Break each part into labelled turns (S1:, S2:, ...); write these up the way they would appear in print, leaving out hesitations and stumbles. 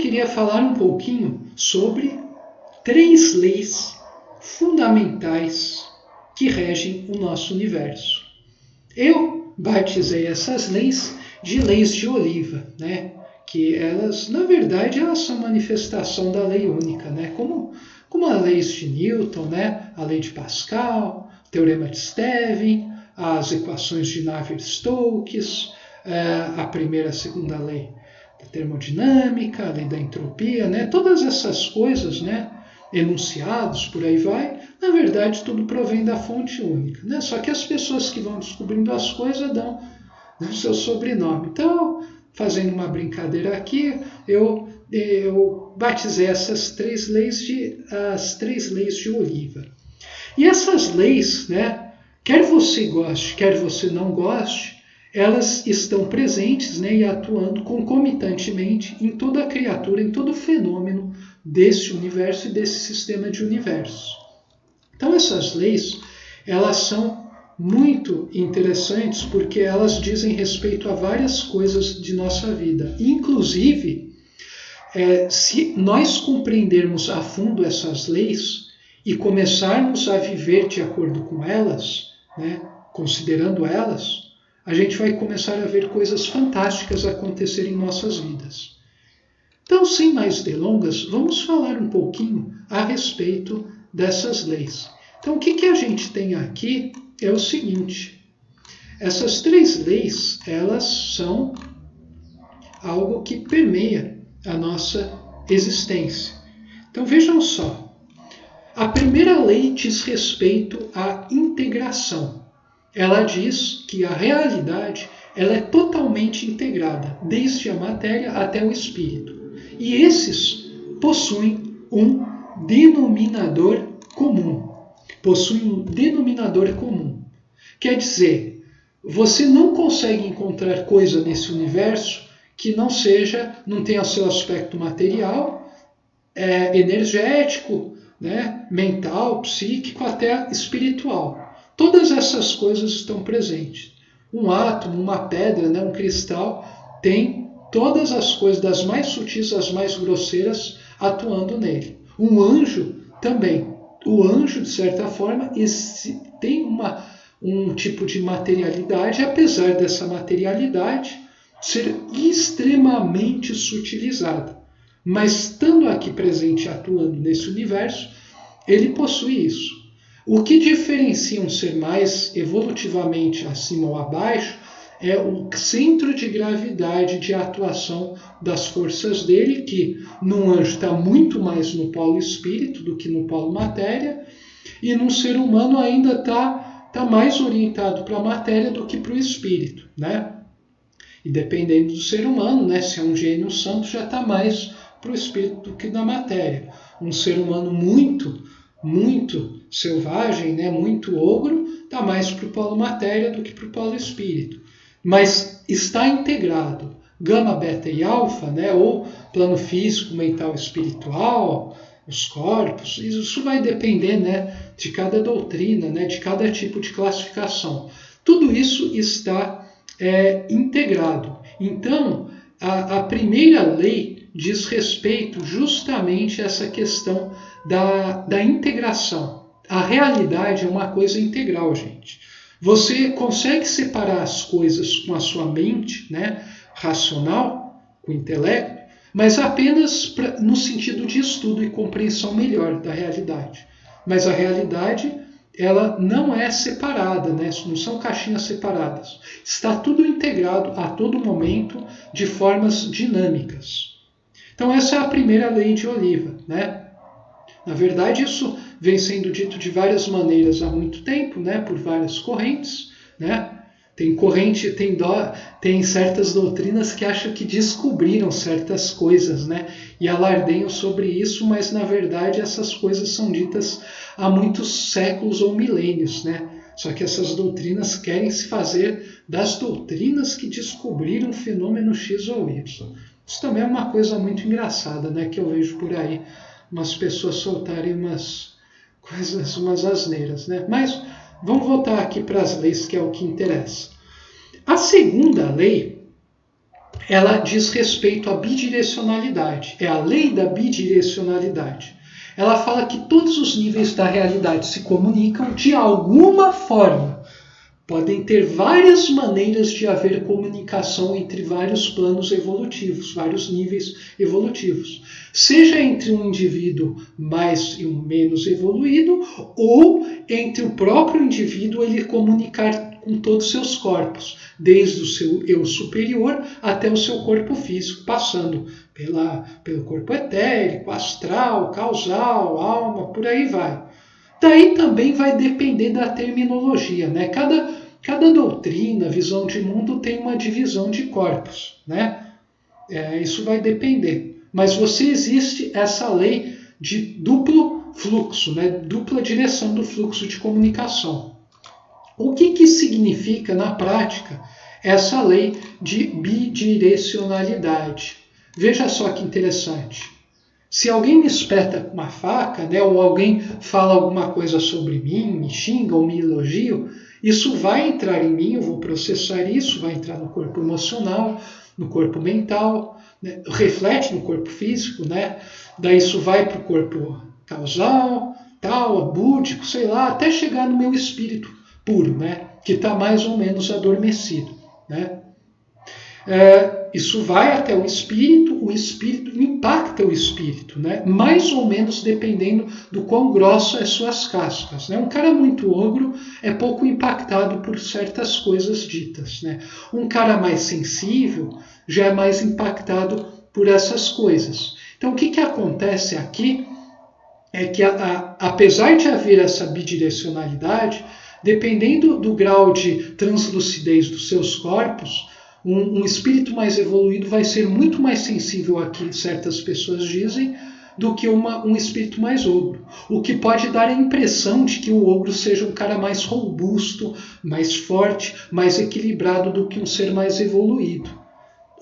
S1: queria falar um pouquinho sobre 3 leis fundamentais que regem o nosso universo. Eu batizei essas leis de leis de Oliva, né? Que elas, na verdade, elas são manifestação da lei única, né? Como as leis de Newton, né? A lei de Pascal, o teorema de Stevin, as equações de Navier-Stokes, a primeira e a segunda lei da termodinâmica, a lei da entropia, né? Todas essas coisas, né? Enunciados, por aí vai, na verdade tudo provém da fonte única, né? Só que as pessoas que vão descobrindo as coisas dão o seu sobrenome. Então, fazendo uma brincadeira aqui, eu batizei essas 3 leis as 3 leis de Oliva. E essas leis, né, quer você goste, quer você não goste, elas estão presentes, né, e atuando concomitantemente em toda a criatura, em todo o fenômeno desse universo e desse sistema de universo. Então essas leis, elas são muito interessantes porque elas dizem respeito a várias coisas de nossa vida. Inclusive, se nós compreendermos a fundo essas leis e começarmos a viver de acordo com elas, né, considerando elas, a gente vai começar a ver coisas fantásticas acontecerem em nossas vidas. Então, sem mais delongas, vamos falar um pouquinho a respeito dessas leis. Então, o que a gente tem aqui é o seguinte: essas 3 leis, elas são algo que permeia a nossa existência. Então, vejam só. A primeira lei diz respeito à integração. Ela diz que a realidade ela é totalmente integrada, desde a matéria até o espírito. E esses possuem um denominador comum. Quer dizer, você não consegue encontrar coisa nesse universo que não tenha seu aspecto material, energético, né, mental, psíquico, até espiritual. Todas essas coisas estão presentes. Um átomo, uma pedra, né, um cristal, tem todas as coisas, das mais sutis às mais grosseiras, atuando nele. Um anjo também. O anjo, de certa forma, tem um tipo de materialidade, apesar dessa materialidade ser extremamente sutilizada. Mas, estando aqui presente e atuando nesse universo, ele possui isso. O que diferencia um ser mais evolutivamente acima ou abaixo é o centro de gravidade de atuação das forças dele, que num anjo está muito mais no polo espírito do que no polo matéria, e num ser humano ainda está mais orientado para a matéria do que para o espírito, né? E dependendo do ser humano, né, se é um gênio santo, já está mais para o espírito do que na matéria. Um ser humano muito selvagem, né, muito ogro, está mais para o polo matéria do que para o polo espírito. Mas está integrado gama, beta e alfa, né, ou plano físico, mental, espiritual, os corpos, isso vai depender, né, de cada doutrina, né, de cada tipo de classificação. Tudo isso está integrado. Então, a primeira lei diz respeito justamente a essa questão da integração. A realidade é uma coisa integral, gente. Você consegue separar as coisas com a sua mente, né, racional, com o intelecto, mas apenas no sentido de estudo e compreensão melhor da realidade. Mas a realidade, ela não é separada, né? Não são caixinhas separadas. Está tudo integrado a todo momento de formas dinâmicas. Então essa é a primeira lei de Oliva, né? Na verdade, isso vem sendo dito de várias maneiras há muito tempo, né? Por várias correntes, né? Tem certas doutrinas que acham que descobriram certas coisas, né? E alardeiam sobre isso, mas na verdade essas coisas são ditas há muitos séculos ou milênios, né? Só que essas doutrinas querem se fazer das doutrinas que descobriram o fenômeno X ou Y. Isso também é uma coisa muito engraçada, né? Que eu vejo por aí umas pessoas soltarem umas coisas, umas asneiras, né? Mas vamos voltar aqui para as leis, que é o que interessa. A segunda lei, ela diz respeito à bidirecionalidade. É a lei da bidirecionalidade. Ela fala que todos os níveis da realidade se comunicam de alguma forma. Podem ter várias maneiras de haver comunicação entre vários planos evolutivos, vários níveis evolutivos. Seja entre um indivíduo mais e um menos evoluído, ou entre o próprio indivíduo ele comunicar com todos os seus corpos, desde o seu eu superior até o seu corpo físico, passando pelo corpo etérico, astral, causal, alma, por aí vai. Daí também vai depender da terminologia, né? Cada doutrina, visão de mundo tem uma divisão de corpos, né? Isso vai depender. Mas existe essa lei de duplo fluxo, né? Dupla direção do fluxo de comunicação. O que significa na prática essa lei de bidirecionalidade? Veja só que interessante. Se alguém me espeta com uma faca, né, ou alguém fala alguma coisa sobre mim, me xinga ou me elogia, isso vai entrar em mim, eu vou processar isso, vai entrar no corpo emocional, no corpo mental, né, reflete no corpo físico, né? Daí isso vai para o corpo causal, búdico, sei lá, até chegar no meu espírito puro, né, que está mais ou menos adormecido, né? Isso vai até o espírito impacta o espírito, né? Mais ou menos dependendo do quão grossa as suas cascas, né? Um cara muito ogro é pouco impactado por certas coisas ditas, né? Um cara mais sensível já é mais impactado por essas coisas. Então o que acontece aqui é que apesar de haver essa bidirecionalidade, dependendo do grau de translucidez dos seus corpos, um espírito mais evoluído vai ser muito mais sensível a que certas pessoas dizem do que um espírito mais ogro. O que pode dar a impressão de que o ogro seja um cara mais robusto, mais forte, mais equilibrado do que um ser mais evoluído.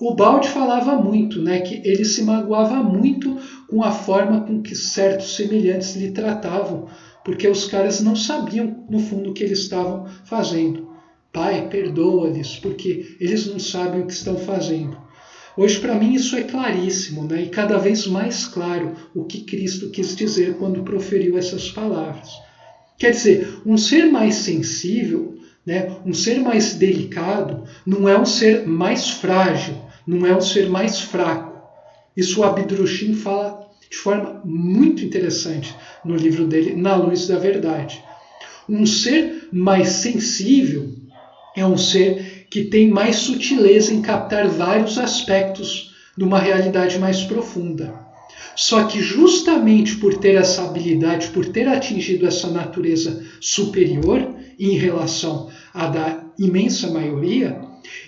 S1: O Balde falava muito, né, que ele se magoava muito com a forma com que certos semelhantes lhe tratavam, porque os caras não sabiam, no fundo, o que eles estavam fazendo. Pai, perdoa-lhes, porque eles não sabem o que estão fazendo. Hoje, para mim, isso é claríssimo, né? E cada vez mais claro o que Cristo quis dizer quando proferiu essas palavras. Quer dizer, um ser mais sensível, né? Um ser mais delicado, não é um ser mais frágil, não é um ser mais fraco. Isso o Abdrushim fala de forma muito interessante no livro dele, Na Luz da Verdade. Um ser mais sensível é um ser que tem mais sutileza em captar vários aspectos de uma realidade mais profunda. Só que justamente por ter essa habilidade, por ter atingido essa natureza superior em relação à da imensa maioria,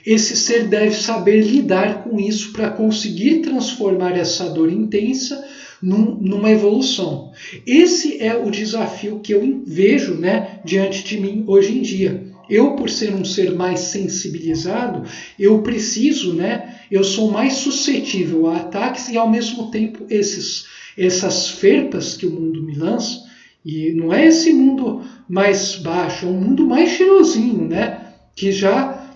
S1: esse ser deve saber lidar com isso para conseguir transformar essa dor intensa numa evolução. Esse é o desafio que eu vejo, né, diante de mim hoje em dia. Eu, por ser um ser mais sensibilizado, eu preciso, né? Eu sou mais suscetível a ataques e, ao mesmo tempo, essas ferpas que o mundo me lança, e não é esse mundo mais baixo, é um mundo mais cheirosinho, né? Que já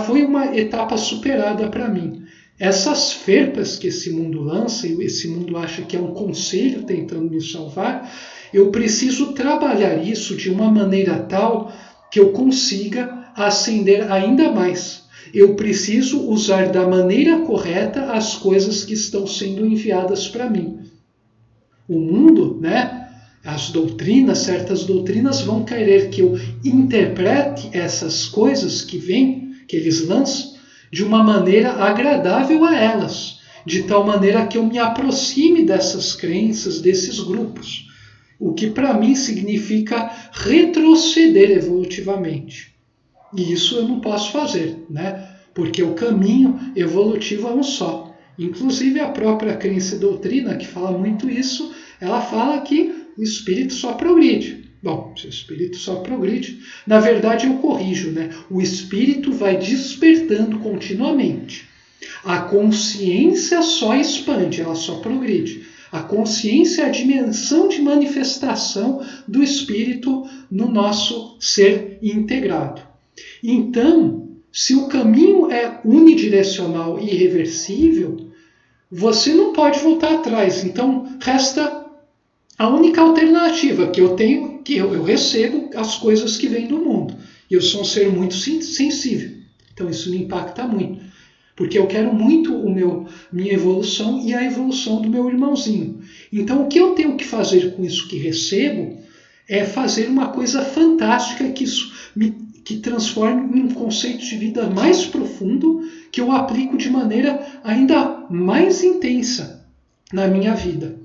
S1: foi uma etapa superada para mim. Essas ferpas que esse mundo lança, e esse mundo acha que é um conselho tentando me salvar, eu preciso trabalhar isso de uma maneira tal que eu consiga ascender ainda mais. Eu preciso usar da maneira correta as coisas que estão sendo enviadas para mim. O mundo, né, as doutrinas, certas doutrinas vão querer que eu interprete essas coisas que vêm, que eles lançam, de uma maneira agradável a elas, de tal maneira que eu me aproxime dessas crenças, desses grupos. O que para mim significa retroceder evolutivamente. E isso eu não posso fazer, né? Porque o caminho evolutivo é um só. Inclusive a própria crença e doutrina, que fala muito isso, ela fala que o espírito só progride. Bom, se o espírito só progride, na verdade eu corrijo, né? O espírito vai despertando continuamente. A consciência só expande, ela só progride. A consciência é a dimensão de manifestação do espírito no nosso ser integrado. Então, se o caminho é unidirecional e irreversível, você não pode voltar atrás. Então, resta a única alternativa que eu tenho, que eu recebo as coisas que vêm do mundo. E eu sou um ser muito sensível. Então, isso me impacta muito. Porque eu quero muito minha evolução e a evolução do meu irmãozinho. Então, o que eu tenho que fazer com isso que recebo é fazer uma coisa fantástica que transforme em um conceito de vida mais profundo, que eu aplico de maneira ainda mais intensa na minha vida.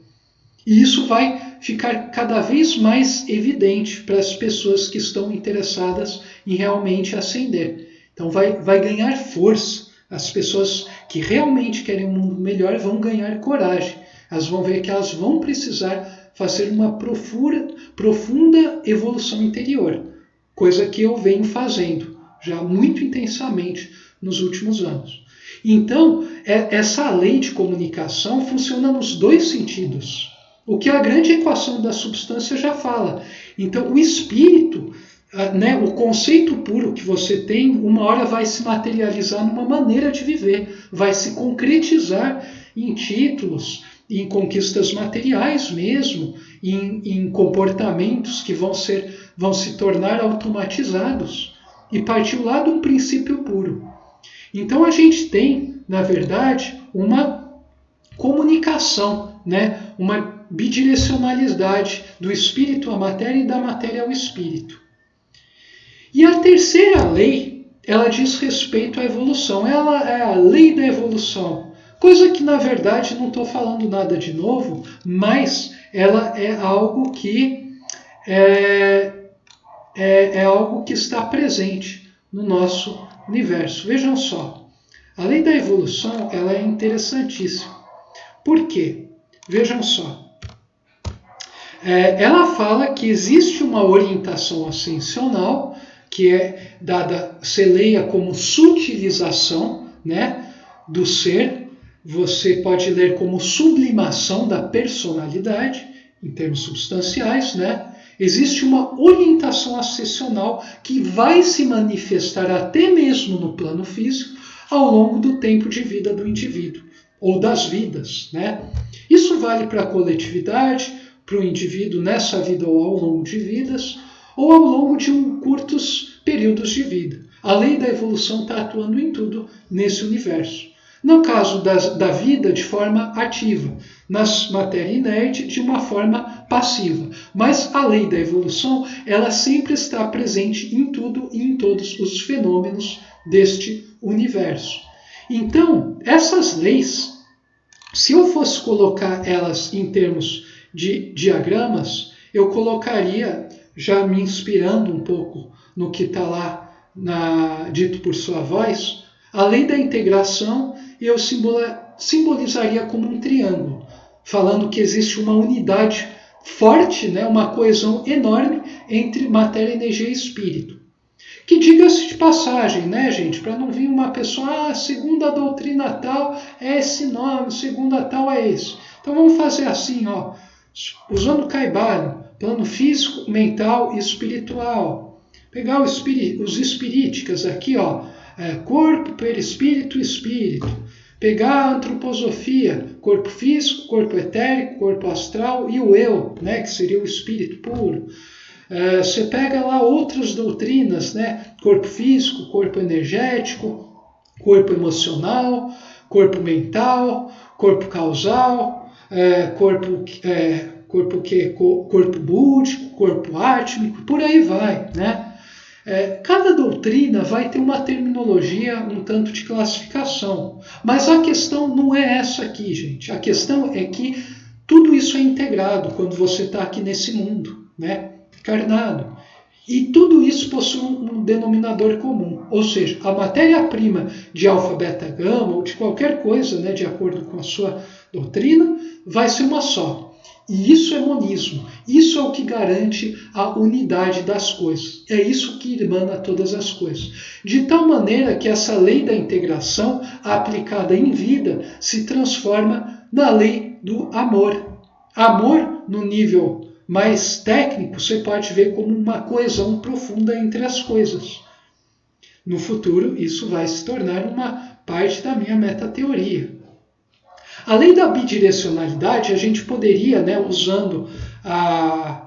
S1: E isso vai ficar cada vez mais evidente para as pessoas que estão interessadas em realmente ascender. Então vai ganhar força. As pessoas que realmente querem um mundo melhor vão ganhar coragem. Elas vão ver que elas vão precisar fazer uma profunda evolução interior, coisa que eu venho fazendo já muito intensamente nos últimos anos. Então, essa lei de comunicação funciona nos dois sentidos, o que a grande equação da substância já fala. Então, o espírito, o conceito puro que você tem, uma hora vai se materializar numa maneira de viver, vai se concretizar em títulos, em conquistas materiais mesmo, em comportamentos que vão se tornar automatizados e partir lá de um princípio puro. Então a gente tem, na verdade, uma comunicação, uma bidirecionalidade do espírito à matéria e da matéria ao espírito. E a terceira lei, ela diz respeito à evolução. Ela é a lei da evolução. Coisa que, na verdade, não estou falando nada de novo, mas ela é algo que é algo que está presente no nosso universo. Vejam só, a lei da evolução ela é interessantíssima. Por quê? Vejam só. Ela fala que existe uma orientação ascensional que é dada, se leia como sutilização, do ser. Você pode ler como sublimação da personalidade, em termos substanciais, Existe uma orientação ascensional que vai se manifestar até mesmo no plano físico ao longo do tempo de vida do indivíduo, ou das vidas, Isso vale para a coletividade, para o indivíduo nessa vida ou ao longo de vidas, ou ao longo de curtos períodos de vida. A lei da evolução está atuando em tudo nesse universo. No caso da vida, de forma ativa. Na matéria inerte, de uma forma passiva. Mas a lei da evolução, ela sempre está presente em tudo e em todos os fenômenos deste universo. Então, essas leis, se eu fosse colocar elas em termos de diagramas, eu colocaria, já me inspirando um pouco no que está lá dito por sua voz, a lei da integração eu simbolizaria como um triângulo, falando que existe uma unidade forte, uma coesão enorme entre matéria, energia e espírito. Que diga-se de passagem, gente, para não vir uma pessoa, segundo a doutrina tal é esse nome, segundo a tal é esse. Então vamos fazer assim, usando o Kaibalho, plano físico, mental e espiritual. Pegar os espiríticas aqui, corpo, perispírito e espírito. Pegar a antroposofia, corpo físico, corpo etérico, corpo astral e o eu, que seria o espírito puro. Você pega lá outras doutrinas, corpo físico, corpo energético, corpo emocional, corpo mental, corpo causal, corpo búdico, corpo átmico, por aí vai, Cada doutrina vai ter uma terminologia, um tanto de classificação. Mas a questão não é essa aqui, gente. A questão é que tudo isso é integrado quando você está aqui nesse mundo, encarnado. E tudo isso possui um denominador comum. Ou seja, a matéria-prima de alfa, beta, gama, ou de qualquer coisa, de acordo com a sua doutrina, vai ser uma só. E isso é monismo. Isso é o que garante a unidade das coisas. É isso que irmana todas as coisas. De tal maneira que essa lei da integração, aplicada em vida, se transforma na lei do amor. Amor, no nível mais técnico, você pode ver como uma coesão profunda entre as coisas. no futuro isso vai se tornar uma parte da minha metateoria. Além da bidirecionalidade, a gente poderia, né, usando a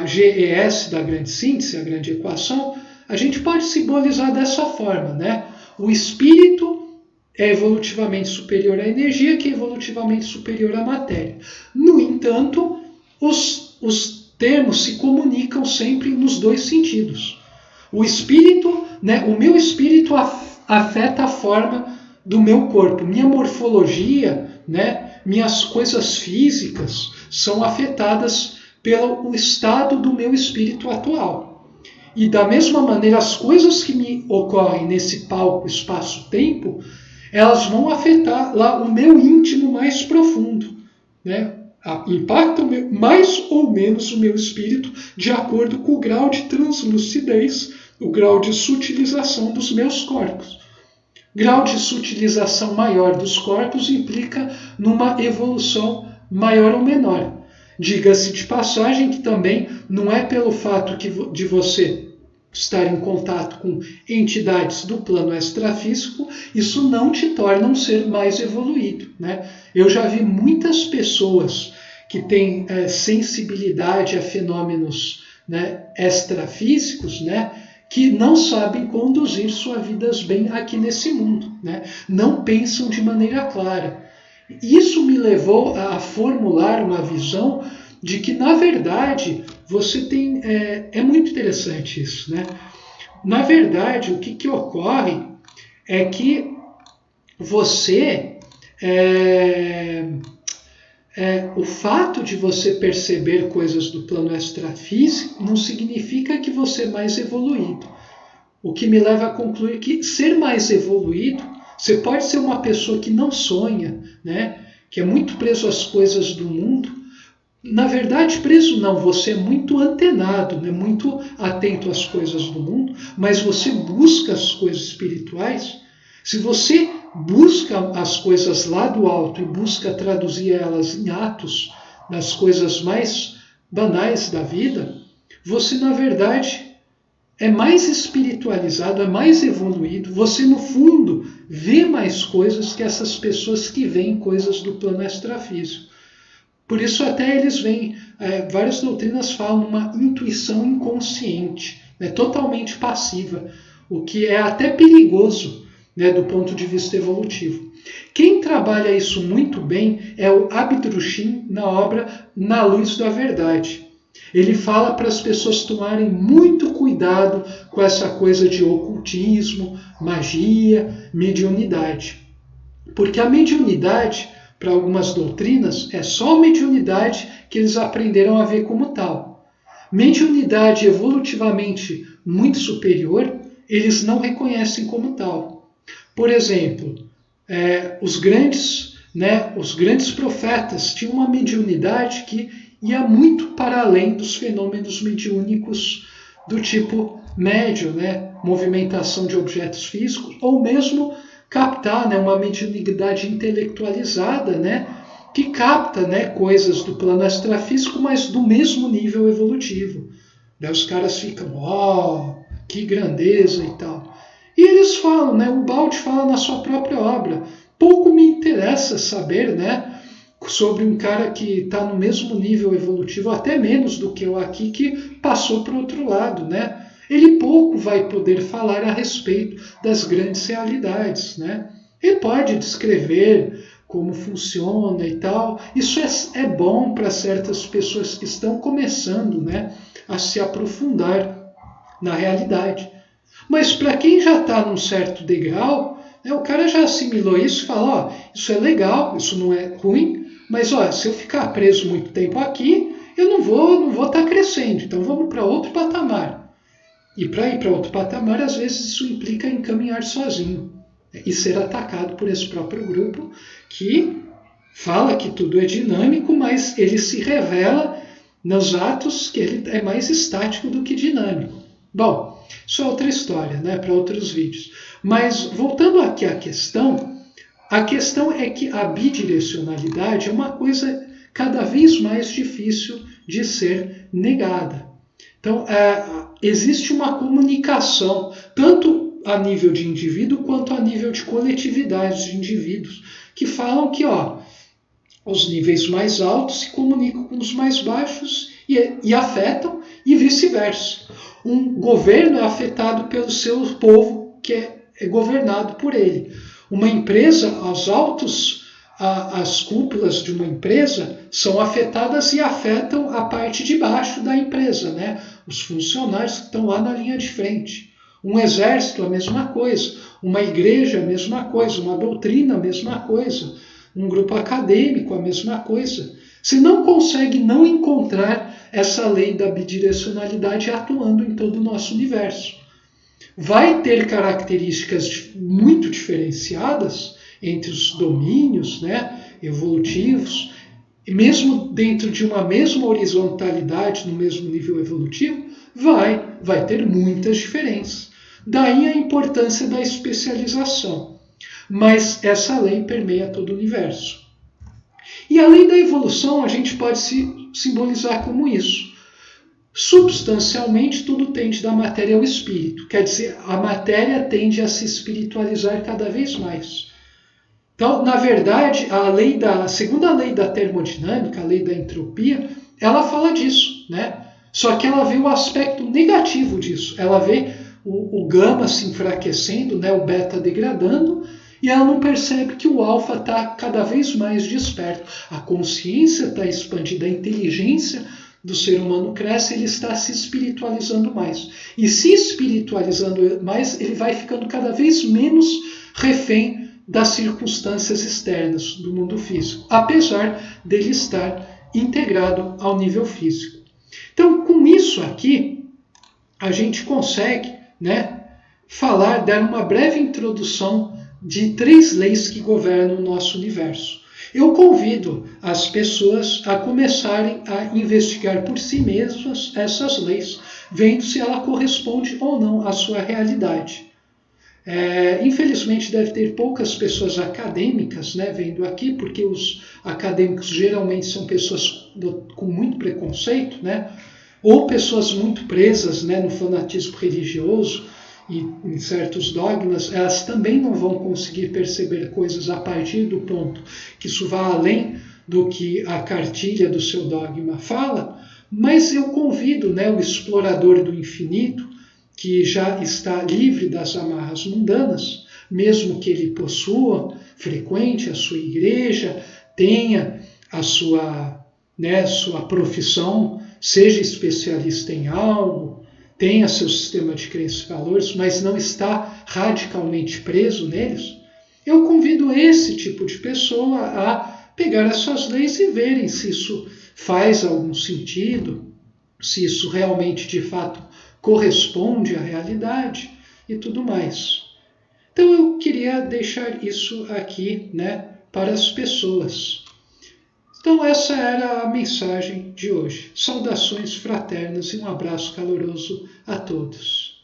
S1: GES da grande síntese, a grande equação, a gente pode simbolizar dessa forma, né? O espírito é evolutivamente superior à energia, que é evolutivamente superior à matéria. No entanto, os termos se comunicam sempre nos dois sentidos. O espírito, né, o meu espírito afeta a forma do meu corpo. Minha morfologia, né, minhas coisas físicas são afetadas pelo estado do meu espírito atual. E da mesma maneira, as coisas que me ocorrem nesse palco, espaço-tempo, elas vão afetar lá o meu íntimo mais profundo, né? Impactam mais ou menos o meu espírito de acordo com o grau de translucidez, o grau de sutilização dos meus corpos. Grau de sutilização maior dos corpos implica numa evolução maior ou menor. Diga-se de passagem que também não é pelo fato de você estar em contato com entidades do plano extrafísico, isso não te torna um ser mais evoluído, né? Eu já vi muitas pessoas que têm sensibilidade a fenômenos, né, extrafísicos, né, que não sabem conduzir suas vidas bem aqui nesse mundo, né? Não pensam de maneira clara. Isso me levou a formular uma visão de que, na verdade, você tem... É muito interessante isso, né? Na verdade, o que ocorre é que você... o fato de você perceber coisas do plano extrafísico não significa que você é mais evoluído. O que me leva a concluir que ser mais evoluído, você pode ser uma pessoa que não sonha, né? Que é muito preso às coisas do mundo. Na verdade, preso não, você é muito antenado, né? Muito atento às coisas do mundo, mas você busca as coisas espirituais. Se você busca as coisas lá do alto e busca traduzir elas em atos das coisas mais banais da vida, você, na verdade, é mais espiritualizado, é mais evoluído. Você, no fundo, vê mais coisas que essas pessoas que veem coisas do plano extrafísico. Por isso até eles veem, várias doutrinas falam uma intuição inconsciente, né, totalmente passiva, o que é até perigoso, né, do ponto de vista evolutivo. Quem trabalha isso muito bem é o Abdrushim na obra Na Luz da Verdade. Ele fala para as pessoas tomarem muito cuidado com essa coisa de ocultismo, magia, mediunidade. Porque a mediunidade, para algumas doutrinas, é só a mediunidade que eles aprenderam a ver como tal. Mediunidade evolutivamente muito superior, eles não reconhecem como tal. Por exemplo, os grandes profetas tinham uma mediunidade que ia muito para além dos fenômenos mediúnicos do tipo médio, né? Movimentação de objetos físicos, ou mesmo captar, né, uma mediunidade intelectualizada, né, que capta, né, coisas do plano extrafísico, mas do mesmo nível evolutivo. Daí os caras ficam, que grandeza e tal. E eles falam, né, o Baldi fala na sua própria obra, pouco me interessa saber, né, sobre um cara que está no mesmo nível evolutivo, até menos do que eu aqui, que passou para o outro lado, né? Ele pouco vai poder falar a respeito das grandes realidades, né? Ele pode descrever como funciona e tal. Isso é bom para certas pessoas que estão começando, né, a se aprofundar na realidade. Mas para quem já está num certo degrau, né, o cara já assimilou isso e fala, isso é legal, isso não é ruim, mas se eu ficar preso muito tempo aqui, eu não vou estar crescendo, então vamos para outro patamar. E para ir para outro patamar, às vezes isso implica em caminhar sozinho, né, e ser atacado por esse próprio grupo que fala que tudo é dinâmico, mas ele se revela nos atos que ele é mais estático do que dinâmico. Bom, isso é outra história, né, para outros vídeos. Mas voltando aqui à questão, a questão é que a bidirecionalidade é uma coisa cada vez mais difícil de ser negada. Então, existe uma comunicação, tanto a nível de indivíduo quanto a nível de coletividades de indivíduos, que falam que os níveis mais altos se comunicam com os mais baixos e afetam, e vice-versa. Um governo é afetado pelo seu povo, que é governado por ele. Uma empresa, as cúpulas de uma empresa são afetadas e afetam a parte de baixo da empresa, né? Os funcionários que estão lá na linha de frente. Um exército, a mesma coisa. Uma igreja, a mesma coisa. Uma doutrina, a mesma coisa. Um grupo acadêmico, a mesma coisa. Você não consegue não encontrar essa lei da bidirecionalidade atuando em todo o nosso universo. Vai ter características muito diferenciadas entre os domínios, né, evolutivos, e mesmo dentro de uma mesma horizontalidade, no mesmo nível evolutivo, vai ter muitas diferenças. Daí a importância da especialização. Mas essa lei permeia todo o universo. E a lei da evolução a gente pode simbolizar como isso. Substancialmente, tudo tende da matéria ao espírito. Quer dizer, a matéria tende a se espiritualizar cada vez mais. Então, na verdade, a segunda lei da termodinâmica, a lei da entropia, ela fala disso, né? Só que ela vê o aspecto negativo disso. Ela vê o gama se enfraquecendo, né? O beta degradando, e ela não percebe que o alfa está cada vez mais desperto. A consciência está expandida, a inteligência do ser humano cresce, ele está se espiritualizando mais. E se espiritualizando mais, ele vai ficando cada vez menos refém das circunstâncias externas do mundo físico, apesar dele estar integrado ao nível físico. Então, com isso aqui, a gente consegue, né, dar uma breve introdução de 3 leis que governam o nosso universo. Eu convido as pessoas a começarem a investigar por si mesmas essas leis, vendo se ela corresponde ou não à sua realidade. Infelizmente deve ter poucas pessoas acadêmicas, né, vendo aqui, porque os acadêmicos geralmente são pessoas com muito preconceito, né, ou pessoas muito presas, né, no fanatismo religioso e em certos dogmas. Elas também não vão conseguir perceber coisas a partir do ponto que isso vá além do que a cartilha do seu dogma fala, mas eu convido, né, o explorador do infinito, que já está livre das amarras mundanas, mesmo que ele frequente a sua igreja, tenha a sua profissão, seja especialista em algo, tenha seu sistema de crenças e valores, mas não está radicalmente preso neles, eu convido esse tipo de pessoa a pegar essas leis e verem se isso faz algum sentido, se isso realmente, de fato, corresponde à realidade e tudo mais. Então eu queria deixar isso aqui, né, para as pessoas. Então essa era a mensagem de hoje. Saudações fraternas e um abraço caloroso a todos.